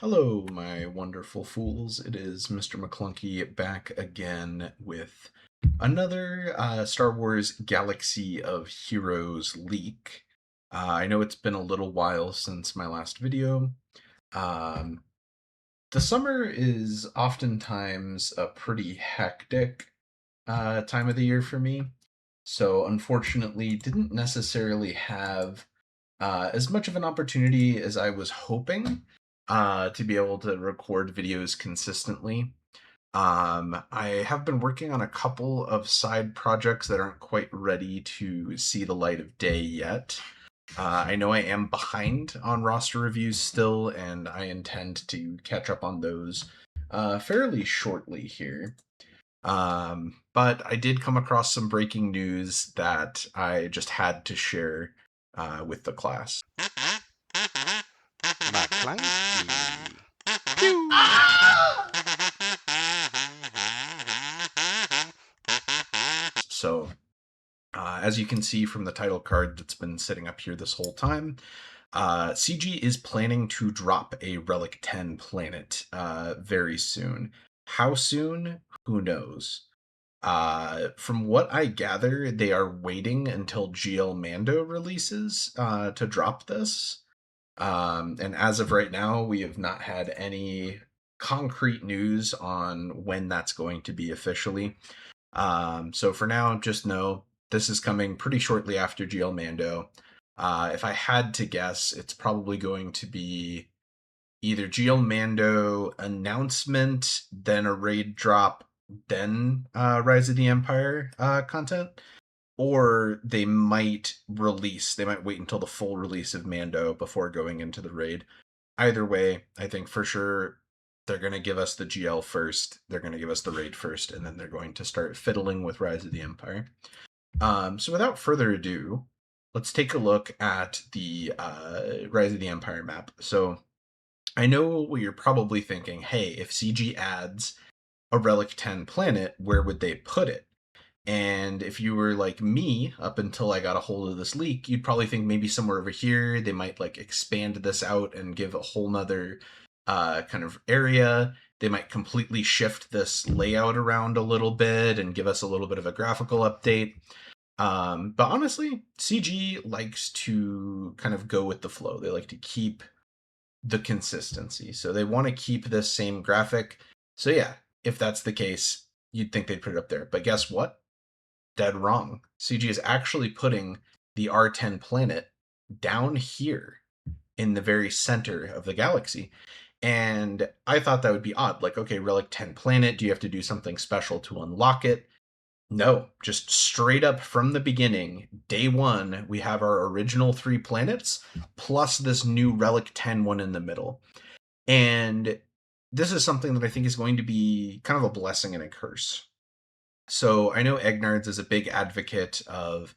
Hello, my wonderful fools. It is Mr. Maclunkey back again with another Star Wars Galaxy of Heroes leak. I know it's been a little while since my last video. Um, the summer is oftentimes a pretty hectic time of the year for me, so unfortunately didn't necessarily have as much of an opportunity as I was hoping to be able to record videos consistently. I have been working on a couple of side projects that aren't quite ready to see the light of day yet. I know I am behind on roster reviews still, and I intend to catch up on those fairly shortly here. But I did come across some breaking news that I just had to share with the class. Maclunkey. So, as you can see from the title card that's been sitting up here this whole time, CG is planning to drop a Relic 10 planet very soon. How soon? Who knows? From what I gather, they are waiting until GL Mando releases to drop this. And as of right now, we have not had any concrete news on when that's going to be officially. So for now, just know this is coming pretty shortly after GL Mando. If I had to guess, it's probably going to be either GL Mando announcement, then a raid drop, then Rise of the Empire content. Or they might wait until the full release of Mando before going into the raid. Either way, I think for sure they're going to give us the GL first, they're going to give us the raid first, and then they're going to start fiddling with Rise of the Empire. So without further ado, let's take a look at the Rise of the Empire map. So I know what you're probably thinking. Hey, if CG adds a Relic 10 planet, where would they put it? And if you were like me up until I got a hold of this leak, you'd probably think maybe somewhere over here they might like expand this out and give a whole nother kind of area. They might completely shift this layout around a little bit and give us a little bit of a graphical update. But honestly, CG likes to kind of go with the flow. They like to keep the consistency. So they want to keep this same graphic. So yeah, if that's the case, you'd think they'd put it up there. But guess what? Dead wrong. CG is actually putting the R10 planet down here in the very center of the galaxy. And I thought that would be odd. Like, okay, Relic 10 planet, do you have to do something special to unlock it? No, just straight up from the beginning, day one, we have our original 3 planets plus this new Relic 10 one in the middle. And this is something that I think is going to be kind of a blessing and a curse. So I know Egnards is a big advocate of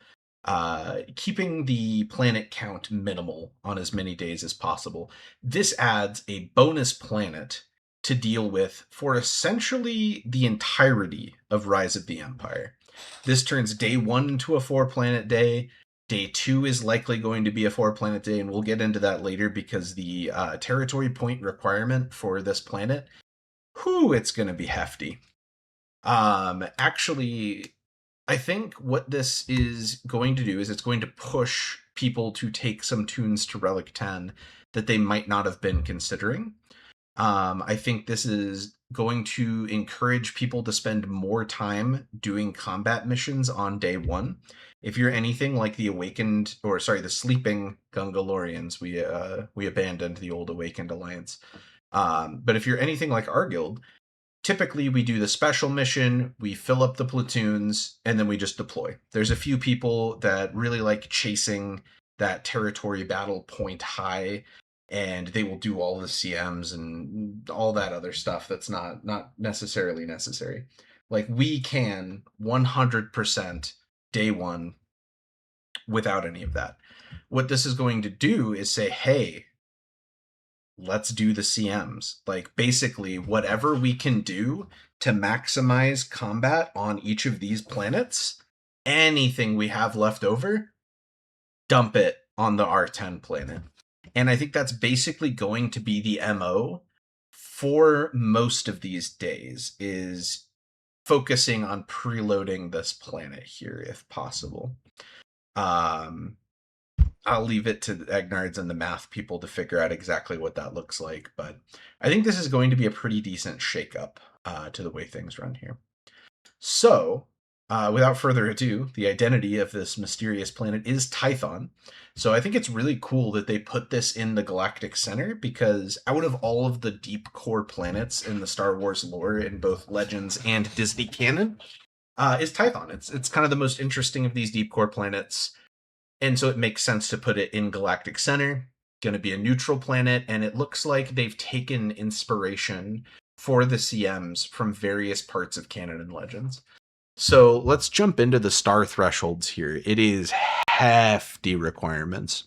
keeping the planet count minimal on as many days as possible. This adds a bonus planet to deal with for essentially the entirety of Rise of the Empire. This turns day 1 into a 4-planet day. Day 2 is likely going to be a 4-planet day, and we'll get into that later because the territory point requirement for this planet, it's going to be hefty. Actually, I think what this is going to do is it's going to push people to take some tunes to Relic 10 that they might not have been considering. I think this is going to encourage people to spend more time doing combat missions on day 1. If you're anything like the sleeping Gungalorians, we abandoned the old Awakened Alliance. But if you're anything like our guild, typically we do the special mission, we fill up the platoons, and then we just deploy. There's a few people that really like chasing that territory battle point high, and they will do all the CMs and all that other stuff that's not necessarily necessary. Like, we can 100% day 1 without any of that. What this is going to do is say, hey, let's do the CMs. Like, basically, whatever we can do to maximize combat on each of these planets, anything we have left over, dump it on the R10 planet. And I think that's basically going to be the MO for most of these days is focusing on preloading this planet here if possible. I'll leave it to the Egnards and the math people to figure out exactly what that looks like, but I think this is going to be a pretty decent shakeup to the way things run here. So, without further ado, the identity of this mysterious planet is Tython. So I think it's really cool that they put this in the galactic center, because out of all of the deep core planets in the Star Wars lore in both Legends and Disney canon, is Tython. It's kind of the most interesting of these deep core planets. And so it makes sense to put it in Galactic Center. Going to be a neutral planet, and it looks like they've taken inspiration for the CMs from various parts of canon and Legends. So let's jump into the star thresholds here. It is hefty requirements.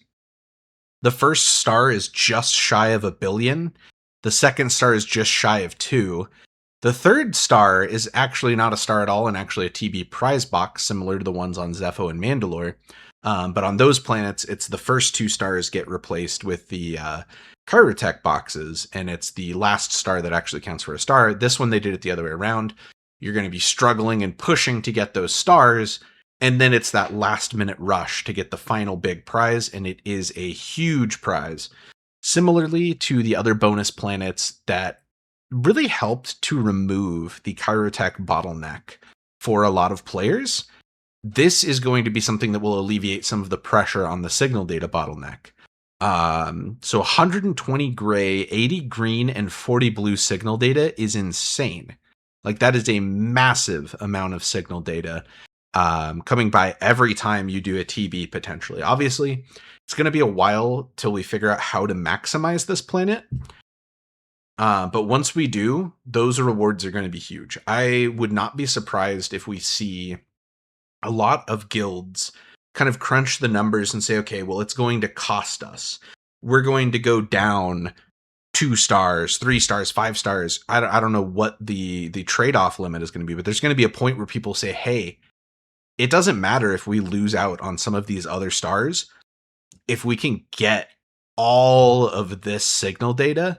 The first star is just shy of 1 billion. The second star is just shy of 2. The third star is actually not a star at all, and actually a TB prize box, similar to the ones on Zepho and Mandalore. But on those planets, it's the first 2 stars get replaced with the Kyrotech boxes, and it's the last star that actually counts for a star. This one, they did it the other way around. You're going to be struggling and pushing to get those stars, and then it's that last-minute rush to get the final big prize, and it is a huge prize. Similarly to the other bonus planets that really helped to remove the Kyrotech bottleneck for a lot of players, this is going to be something that will alleviate some of the pressure on the signal data bottleneck. So 120 gray, 80 green, and 40 blue signal data is insane. Like, that is a massive amount of signal data coming by every time you do a TB, potentially. Obviously, it's going to be a while till we figure out how to maximize this planet. But once we do, those rewards are going to be huge. I would not be surprised if we see a lot of guilds kind of crunch the numbers and say, okay, well, it's going to cost us. We're going to go down 2 stars, 3 stars, 5 stars. I don't know what the trade-off limit is going to be, but there's going to be a point where people say, hey, it doesn't matter if we lose out on some of these other stars. If we can get all of this signal data,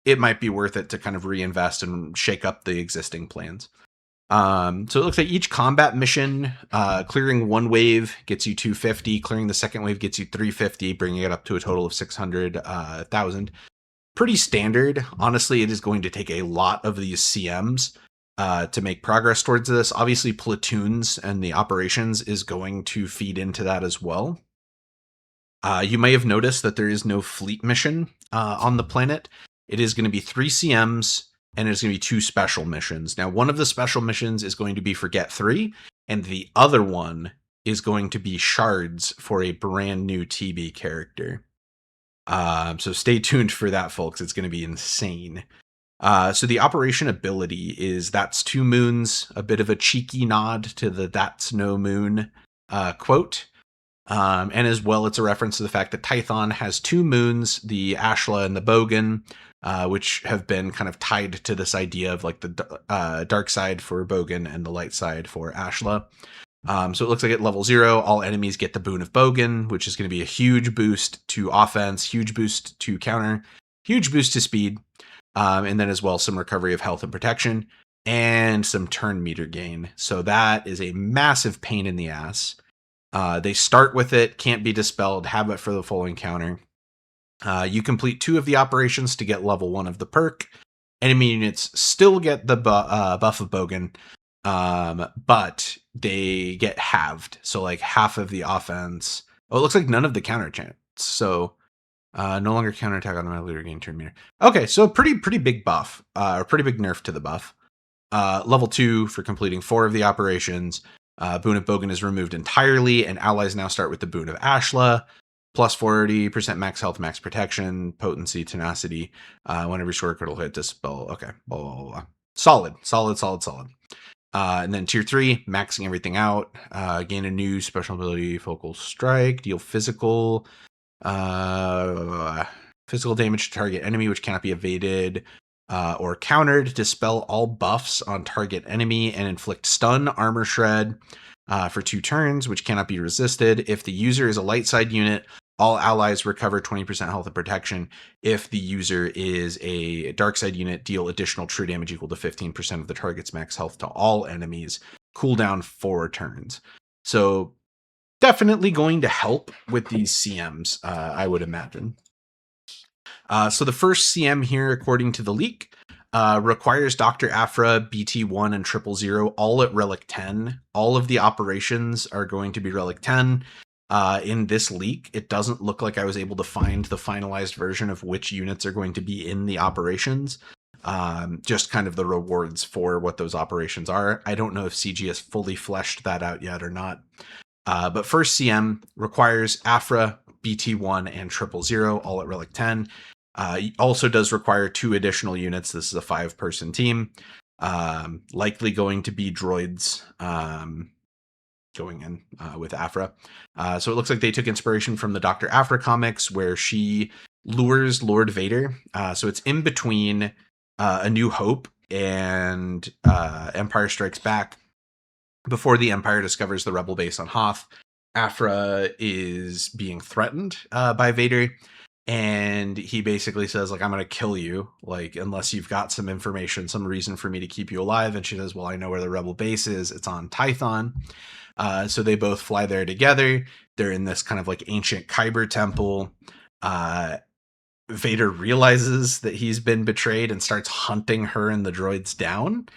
it might be worth it to kind of reinvest and shake up the existing plans. So it looks like each combat mission, clearing 1 wave gets you 250, clearing the second wave gets you 350, bringing it up to a total of 600,000. Pretty standard. Honestly, it is going to take a lot of these CMs to make progress towards this. Obviously, platoons and the operations is going to feed into that as well. You may have noticed that there is no fleet mission on the planet. It is going to be 3 CMs, and there's going to be 2 special missions. Now, one of the special missions is going to be for Get 3, and the other one is going to be shards for a brand new TB character. So stay tuned for that, folks. It's going to be insane. So the operation ability is That's 2 moons, a bit of a cheeky nod to the That's no moon quote. And as well, it's a reference to the fact that Tython has 2 moons, the Ashla and the Bogan, which have been kind of tied to this idea of like the dark side for Bogan and the light side for Ashla. So it looks like at level 0, all enemies get the Boon of Bogan, which is going to be a huge boost to offense, huge boost to counter, huge boost to speed, and then as well some recovery of health and protection, and some turn meter gain. So that is a massive pain in the ass. They start with it, can't be dispelled, have it for the full encounter. You complete 2 of the operations to get level 1 of the perk. Enemy units still get the buff of Bogan, but they get halved. So like half of the offense. Oh, it looks like none of the counter chance. So no longer counterattack automatically regain turn meter. Okay, so pretty big buff, or pretty big nerf to the buff. Level 2 for completing 4 of the operations. Boon of Bogan is removed entirely, and allies now start with the Boon of Ashla. Plus 40% max health, max protection, potency, tenacity. Whenever short critical hit, dispel. Okay, blah, blah, blah, blah. Solid. And then tier 3, maxing everything out. Gain a new special ability, focal strike. Deal physical damage to target enemy, which cannot be evaded or countered. Dispel all buffs on target enemy and inflict stun, armor shred for 2 turns, which cannot be resisted. If the user is a light side unit, All allies recover 20% health and protection. If the user is a dark side unit, deal additional true damage equal to 15% of the target's max health to all enemies. Cooldown 4 turns. So definitely going to help with these CMs, I would imagine. So the first CM here, according to the leak, requires Dr. Aphra, BT1, and 000 all at Relic 10. All of the operations are going to be Relic 10. In this leak, it doesn't look like I was able to find the finalized version of which units are going to be in the operations. Just kind of the rewards for what those operations are. I don't know if CG has fully fleshed that out yet or not. But first CM requires Aphra, BT1, and 000 all at Relic 10. Also does require 2 additional units. This is a 5-person team. Likely going to be droids going in with Aphra. So it looks like they took inspiration from the Dr. Aphra comics where she lures Lord Vader. So it's in between A New Hope and Empire Strikes Back. Before the Empire discovers the rebel base on Hoth, Aphra is being threatened by Vader. And he basically says, like, I'm going to kill you, like, unless you've got some information, some reason for me to keep you alive. And she says, well, I know where the rebel base is. It's on Tython. So they both fly there together. They're in this kind of like ancient Kyber temple. Vader realizes that he's been betrayed and starts hunting her and the droids down.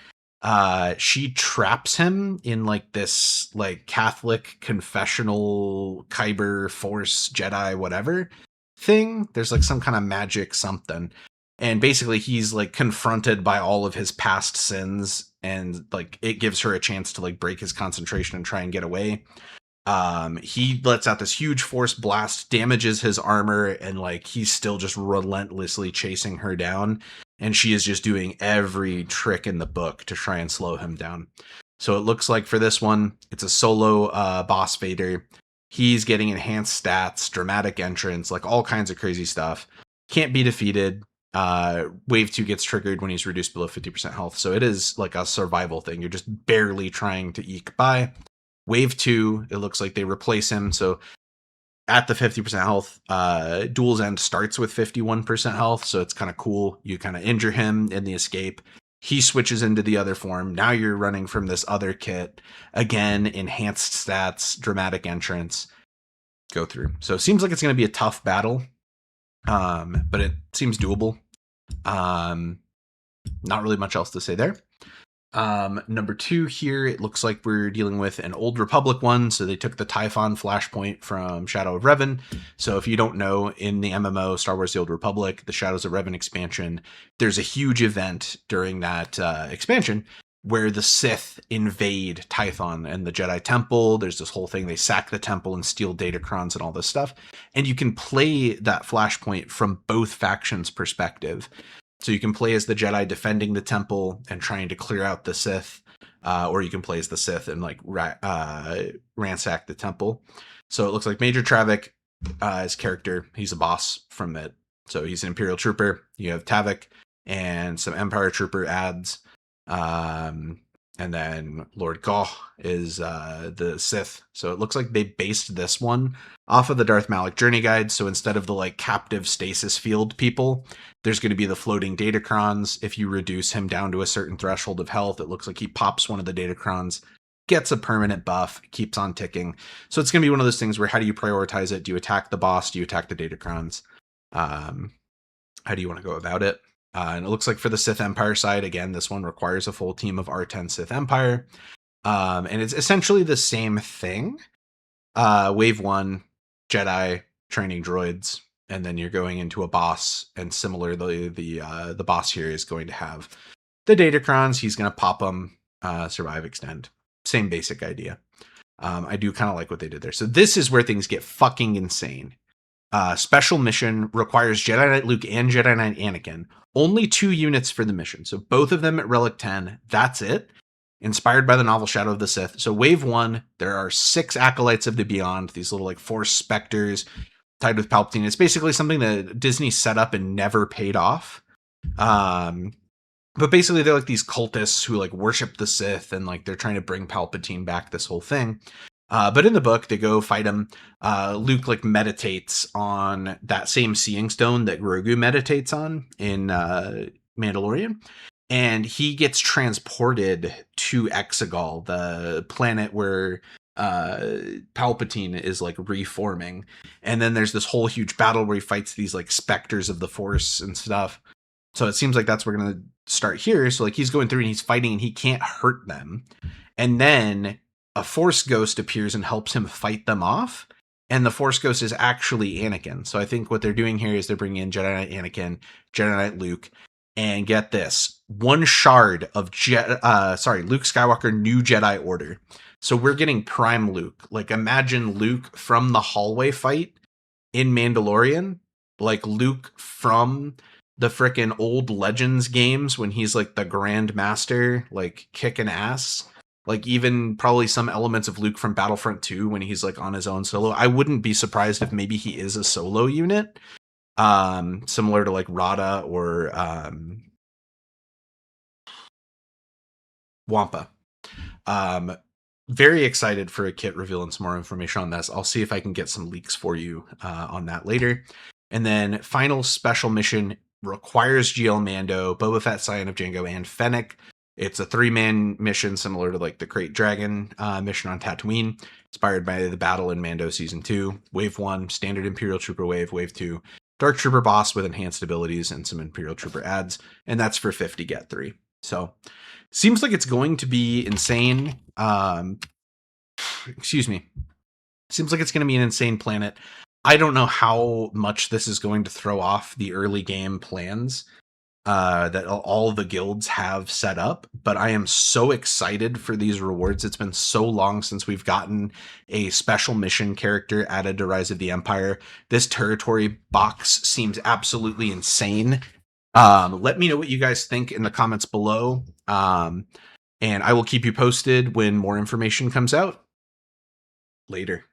She traps him in like this like Catholic confessional Kyber force Jedi whatever thing. There's like some kind of magic something, and basically he's like confronted by all of his past sins, and like it gives her a chance to like break his concentration and try and get away. He lets out this huge force blast, damages his armor, and like he's still just relentlessly chasing her down, and she is just doing every trick in the book to try and slow him down. So it looks like for this one, it's a solo boss Vader. He's getting enhanced stats, dramatic entrance, like all kinds of crazy stuff. Can't be defeated. Wave 2 gets triggered when he's reduced below 50% health. So it is like a survival thing. You're just barely trying to eke by. Wave 2, it looks like they replace him. So at the 50% health, Duel's End starts with 51% health. So it's kind of cool. You kind of injure him in the escape. He switches into the other form. Now you're running from this other kit. Again, enhanced stats, dramatic entrance. Go through. So it seems like it's going to be a tough battle. But it seems doable. Not really much else to say there. Number 2 here, it looks like we're dealing with an Old Republic one. So they took the Tython flashpoint from Shadow of Revan. So if you don't know, in the MMO Star Wars The Old Republic, the Shadows of Revan expansion, there's a huge event during that expansion where the Sith invade Tython and the Jedi Temple. There's this whole thing. They sack the temple and steal datacrons and all this stuff. And you can play that flashpoint from both factions' perspective. So you can play as the Jedi defending the temple and trying to clear out the Sith, or you can play as the Sith and like ransack the temple. So it looks like Major Travik, his character, he's a boss from it. So he's an Imperial Trooper. You have Tavik and some Empire Trooper ads. And then Lord Goh is the Sith. So it looks like they based this one off of the Darth Malak Journey Guide. So instead of the like captive stasis field people, there's going to be the floating datacrons. If you reduce him down to a certain threshold of health, it looks like he pops one of the datacrons, gets a permanent buff, keeps on ticking. So it's going to be one of those things where how do you prioritize it? Do you attack the boss? Do you attack the datacrons? How do you want to go about it? And it looks like for the Sith Empire side, again, this one requires a full team of R10 Sith Empire. And it's essentially the same thing. Wave 1, Jedi training droids, and then you're going into a boss. And similarly, the boss here is going to have the datacrons. He's going to pop them, survive, extend. Same basic idea. I do kind of like what they did there. So this is where things get fucking insane. Special mission requires Jedi Knight Luke and Jedi Knight Anakin. Only 2 units for the mission. So both of them at Relic 10. That's it. Inspired by the novel Shadow of the Sith. So wave 1, there are 6 Acolytes of the Beyond. These little like Force specters tied with Palpatine. It's basically something that Disney set up and never paid off. But basically they're like these cultists who like worship the Sith and like they're trying to bring Palpatine back, this whole thing. But in the book, they go fight him. Luke like meditates on that same seeing stone that Grogu meditates on in Mandalorian, and he gets transported to Exegol, the planet where Palpatine is like reforming. And then there's this whole huge battle where he fights these like specters of the Force and stuff. So it seems like that's where we're gonna start here. So like he's going through and he's fighting and he can't hurt them. And then a Force Ghost appears and helps him fight them off. And the Force Ghost is actually Anakin. So I think what they're doing here is they're bringing in Jedi Knight Anakin, Jedi Knight Luke, and get this, one shard of Luke Skywalker New Jedi Order. So we're getting Prime Luke. Like imagine Luke from the hallway fight in Mandalorian, like Luke from the frickin' old Legends games when he's like the Grand Master, like kicking ass. Like even probably some elements of Luke from Battlefront 2 when he's like on his own solo. I wouldn't be surprised if maybe he is a solo unit. Similar to like RotE or Wampa. Very excited for a kit reveal and some more information on this. I'll see if I can get some leaks for you on that later. And then final special mission requires GL Mando, Boba Fett, Scion of Django, and Fennec. It's a 3-man mission similar to like the Crate Dragon mission on Tatooine, inspired by the battle in Mando Season 2. Wave 1, standard Imperial Trooper wave. Wave 2, Dark Trooper boss with enhanced abilities and some Imperial Trooper adds. And that's for 50 get 3. So seems like it's going to be insane. Excuse me. Seems like it's going to be an insane planet. I don't know how much this is going to throw off the early game plans that all the guilds have set up, but I am so excited for these rewards. It's been so long since we've gotten a special mission character added to Rise of the Empire. This territory box seems absolutely insane. Let me know what you guys think in the comments below. And I will keep you posted when more information comes out. Later.